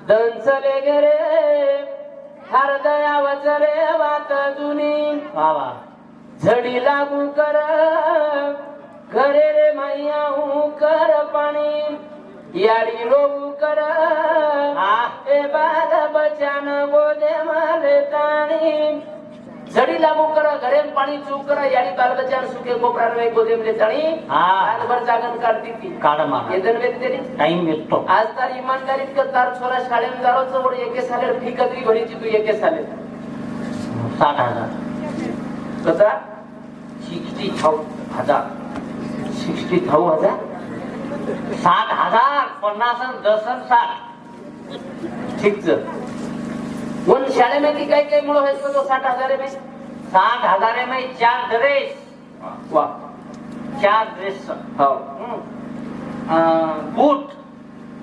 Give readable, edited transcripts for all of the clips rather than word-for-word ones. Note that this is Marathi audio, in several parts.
दंचले गेरे हरदया वचरे वात जुनी बाबा झडी लागू कर घरे रे मैया कर पाणी याडी रोऊ कर ए बाग बचान गोदे माले ताणी झडी लागू कर घरे पाणी चूक कर याडी बाल बचान सुके कोपरा रे गोदे मले ताणी रातभर जागन काढती ती काढ मार येदन वेतरी टाइम भेटतो आज तार इमानदारीत कर तार छोरा शाळेत जारो चवड एके साले फी कदरी भरीची तू एके साले 60,000 कसा 60,000 60,000 60,000 50 आणि 10 आणि 60 ठीक च वन शाळेमध्ये काय काय मुळे व्हायचं तो 60,000 में 60,000 में 4 ड्रेस वा 4 ड्रेस हो बूट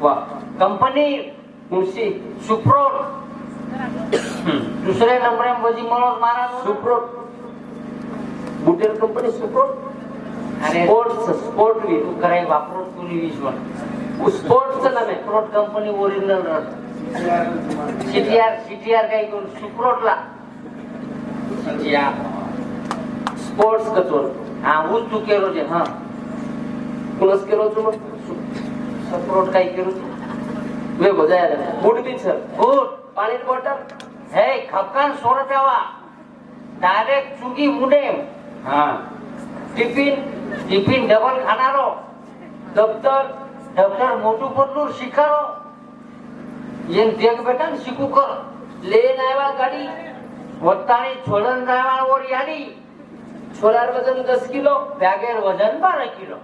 वा कंपनी मुंशी सुप्रोट दुसरे नंबर बजी मनोज महाराज सुप्रोट बुटेल कंपनी सुप्रोट अरे स्पोर्ट वी तू कराय वापरून तुली विश्व स्पोर्टचं नाव आहे सुप्रोट कंपनी ओरिजिनल सीटीआर काही करून सुप्रोटला स्पोर्ट्स कचोर हा ऊस तू केलो जे हा कुणच केलो तू सुप्रोट काही करू वे बजायला बूट बी सर बूट पाणी बॉटल हे खपकान 100 रुपयावा डायरेक्ट चुगी मुंडे हा टिफिन डबल खाणारो दफ्तर मोठू पडलूर शिकारो येन देख बेटा शिकू कर लेन आयवा गाडी वत्तानी छोडन जायवा वर याडी छोलार वजन 10 किलो बॅगेर वजन 12 किलो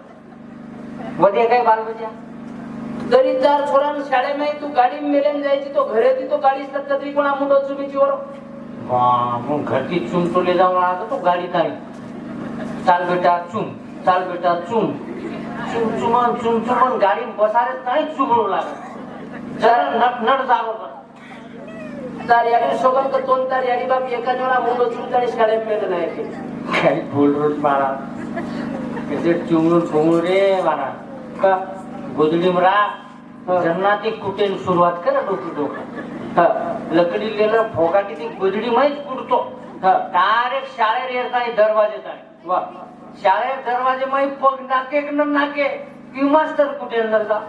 वदे काय बालबच्चा तरी 4 छोरान शाळेमध्ये तू गाडी मेलेन जायची तो घरे ती तो गाडी असतात तरी कोणा मुंडो चुमीची वर मग घरती चुम तोले जाऊन आला तो गाडी ताई चाल बेटा चुम चुम चुमन गाडी बसारे नाही चुमळू लागत जरा नट जागो तार याडी सोबत का दोन तार याडी बाप एका जोडा मुंडो चुमतानी शाळेत मेले नाही की काही बोल रोज मारा कसे चुमळून रे मारा का गोदडी मरा जन्नाती कुठे सुरुवात करा डोकं लकडी गेलं फोगाटी ती गोदडी माहीत कुठतो डायरेक्ट शाळेत येताय दरवाजे ताय वा शाळेत दरवाजे माहीत पग नाके न नाके की मास्तर कुठे अंदर जा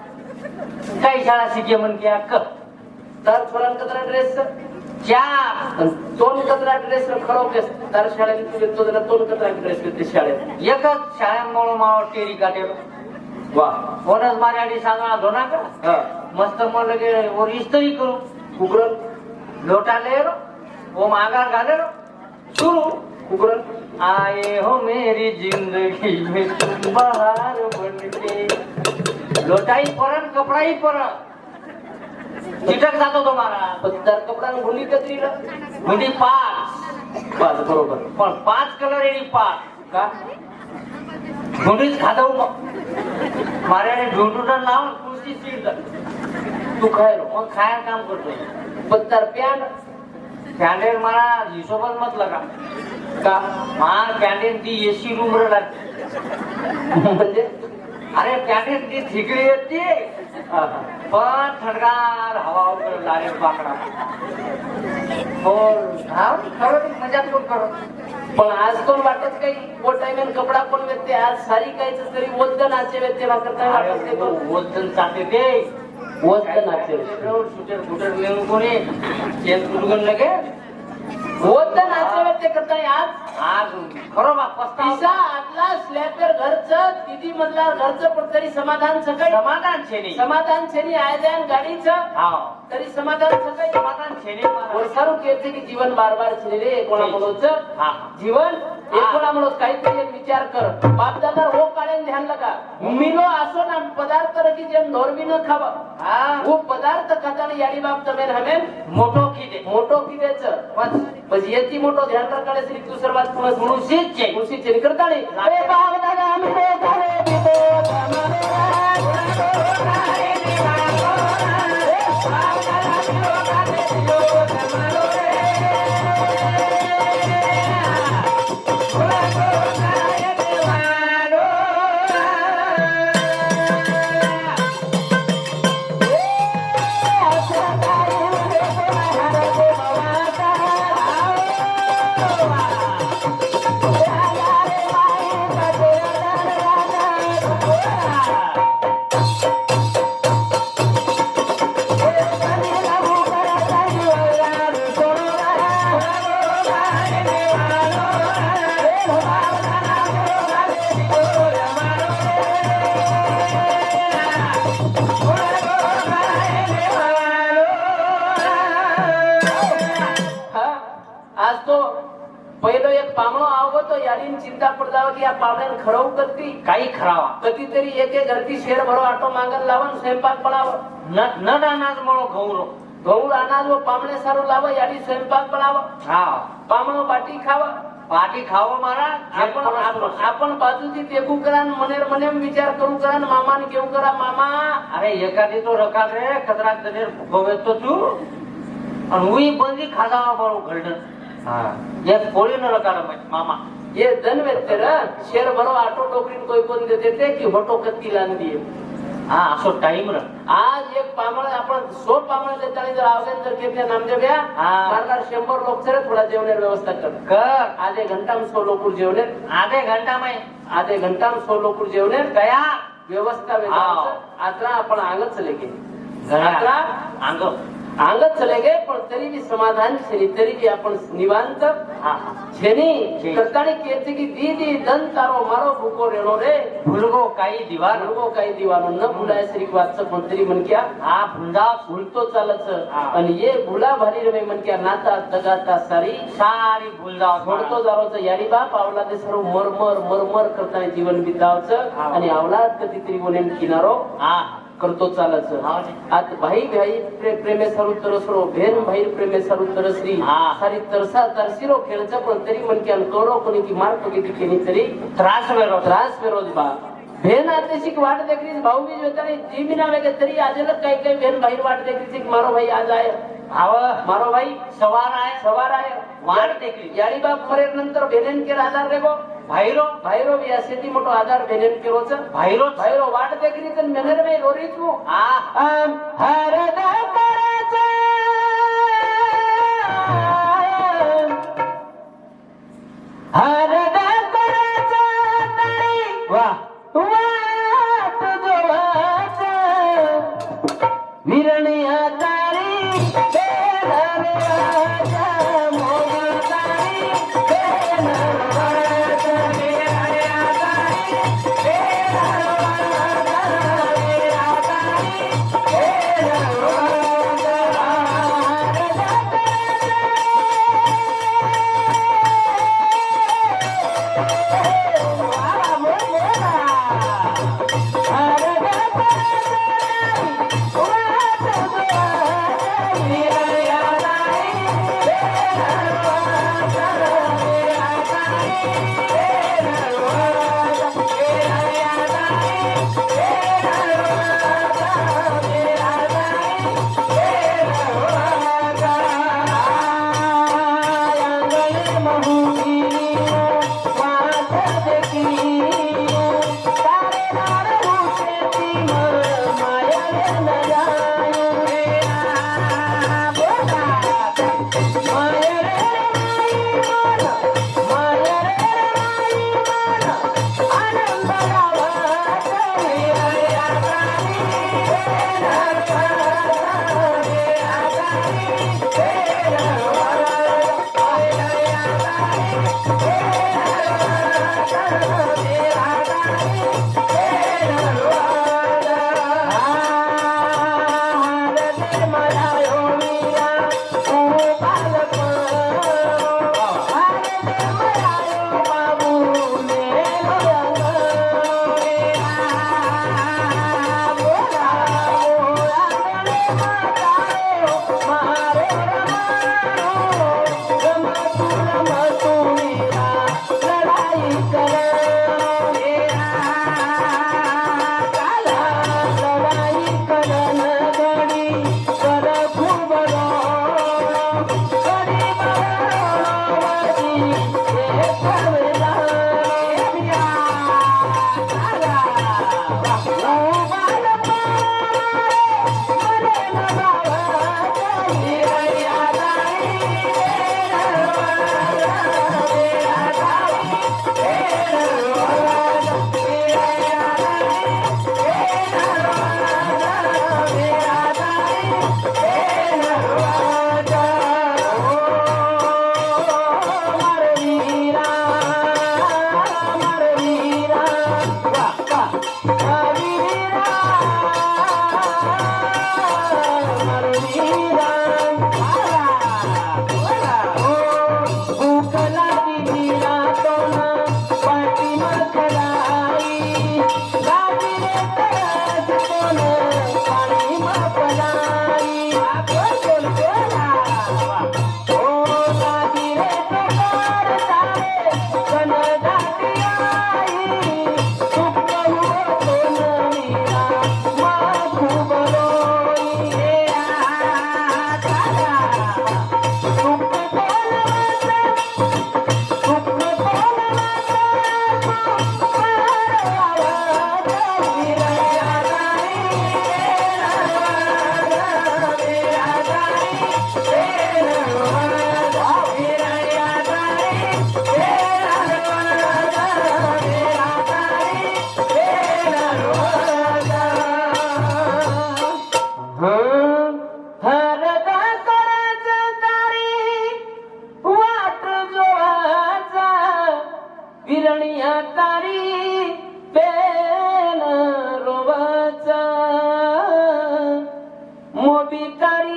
काही शाळा शिके म्हण की अक्क तार छोरान कचरा ड्रेस चार दोन कचरा ड्रेस खरो केस तार शाळेत तू येतो जरा दोन कचरा ड्रेस घेते शाळेत एकच शाळेमुळे माव टेरी काढेल वा कोणच मार्याडी सांगा धोना का मस्त मग लगे वर इस्त्री करू कुकरन लोटा ले रो वो मागार घाले रो सुरू कुकरन आए हो मेरी जिंदगी में तुम बहार बनके लोटाई परन कपडाई परन चिटक जातो तुम्हाला पत्तर कपडा भुली कतरी म्हणजे 5 बरोबर पण 5 कलर येईल 5 का गुंडीच खादव मग मार्याने ढोंडून लावून कुस्ती सीट तू खाय मग खायला काम करतोय पत्तर प्यान कॅन्डेल मला हिशोबच म्हटलं का हा कॅन्डेल ती एसी रूम रे लागते म्हणजे अरे कॅन्डेल ती ठिकडी येते पण थंडगार हवा वगैरे लारे बाकडा हो खरं मजा कोण करत पण आज कोण वाटत काही वो टाइम कपडा कोण व्यक्ती आज सारी काहीच तरी वजन नाचे व्यक्ती करता वाटत नाही वजन चालते ते वजन नाचे सुटर फुटर नेऊन कोणी चेन कुलगन लगे वजन नाचे व्यक्ती करताय आज आज खरं बा पिसा आतला स्लॅपर घरचं तिथी मधला घरचं पण तरी समाधान सकाळी समाधान छेनी आयजान गाडीचं तरी समाधान सकाळी समाधान छेनी वर्षारू केते की जीवन बार बार छेले कोणा म्हणूच जीवन एकोणा म्हणून काहीतरी विचार कर बाप दादा हो काढेल ध्यान लगा मिलो असो ना पदार्थ रखी जेम धोरवी न खावा वो पदार्थ खाताना याडी बाप तमेन हमेन मोटो किदेच बस याची मोठो ध्यान रखाडे श्री तू सर्वात मुळशीचे करता नाही बाप दादा मिलो झाले Bye. एक पामणो आवो तो याडीने चिंता पडताव की या पामण्याने खरवू करती काही खरावा कधीतरी एके घरती शेर भरो आटो मागण लावून स्वयंपाक बनाव न अनाज म्हणो गौरो गौर अनाज व पामणे साરું लाव याडी स्वयंपाक बनाव હા पामणो बाटी खावा પાટી ખાવો મારા आपण बाजूची टेकू करा न मनेर मने विचार करू करा न मामाने केવું करा मामा અરે એકાદી તો રકાત રે ખતરાક દનેર ભવે તો છું અને હું બંધી ખાધાવા વાળું ઘરડન હા એક પોળી ન રકાડ મામા ये धन वेत्तर शेर भरो आटो टोकरी कोई कोण देते ते की होटो कत्ती लान दिए હા આસો ટાઈમ ર आज एक पामण आपण 100 पामण देतानी जर आवले तर केतल्या नामदेव या हा. मारणार 100 लोक सर थोडा जेवणेर व्यवस्था कर કર आधे घंटा में 100 लोक जेवणेर આધે ઘંટામાં आधे घंटा में 100 लोक जेवणेर કયા व्यवस्था वेदांत आता आपण आंगत चले गे ઘણા आता આંગો आंगत चले गे पण तरी भी समाधान छे तरी भी आपण निवांत હા હા छेनी છે. करतानी कहते की दीदी धन तारो मारो भूको रेणो रे ભૂલગો કાઈ દીવાર भूलगो काही दिवानो न भूलाय श्री वाचचं पण तरी मन क्या આ ભૂંડા भूलतो चालच हा. आणि ये भूला भारी रे मन क्या नाता दगाता सारी સારી ભૂલદા सोडतो जारोचं यारी बाप आवला ते सर्व मरमर मरमर करताना जीवन बितावचं हा. आणि आवलाद कधीतरी बोलेन किनारो હા करतो चालच हा ने. आज भाई भाई प्रेमे सारू तरसरो भेन भाई प्रेमे सारू तरसरी हा. सारी तरसा तरसिरो खेळचं पण तरी मन की करो कोणी की मार किती केली तरी ત્રાસ વેરો त्रास विरोध बा भेन आतेशिक वाट देखरीस भाऊ बीज होता नाही जीमिना वेगे तरी आजेल काही काही भेन भाई वाट देखरीस मारो भाई आज आहे આવ मारो भाई સવાર આય सवार आहे वाट देखली. याडी बाप मरेर नंतर भेनेन केर आधार रेगो ભાઈરો भाईरो बी असेती मोठो आधार भेनेन केरोच ભાઈરો भाईरो वाट देखरी तर मेनर वे रोरीच मु આ हरदा करायचं हरदा करायचं तरी વાહ वाट जोवाचं विरणिया तारी बेहरवाच्या मोगतारी बेहरवाच्या विरणिया तारी बेहरवाच्या विरणिया तारी बेहरवाच्या हरदा करायचं ओ दादी रे तोकार सारे कन दाती आई सुख हुआ तो मीरा माँ खूब रोई रे सुख बोलवाता सुख बोलवाता हरदा करायचं तारी वाट जोवाचा विरणिया तारी पेन रोवाचा मोबी तारी